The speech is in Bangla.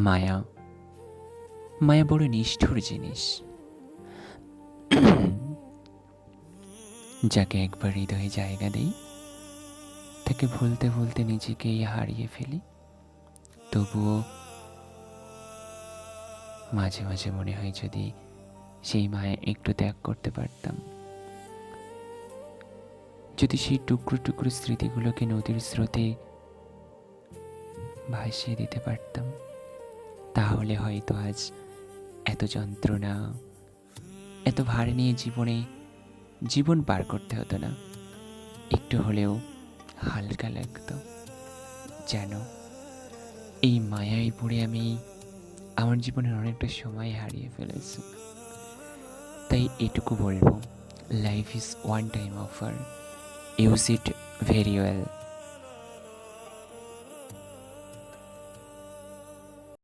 মায়া মায়া বড় নিষ্ঠুর জিনিস। যাকে একবার হৃদয়ে জায়গা দেই, তাকে ভুলতে ভুলতে নিজেকেই হারিয়ে ফেলি। তবুও মাঝে মাঝে মনে হয়, যদি সেই মায়া একটু ত্যাগ করতে পারতাম, যদি সেই টুকরো টুকরো স্মৃতিগুলোকে নদীর স্রোতে ভাসিয়ে দিতে পারতাম, তাহলে হয়তো আজ এত যন্ত্রণা, এত ভার নিয়ে জীবন পার করতে হতো না। একটু হলেও হালকা লাগতো। যেন এই মায়ায় পড়ে আমি আমার জীবনের অনেকটা সময় হারিয়ে ফেলেছি। তাই এটুকু বলবো, life is one time offer, use it very well.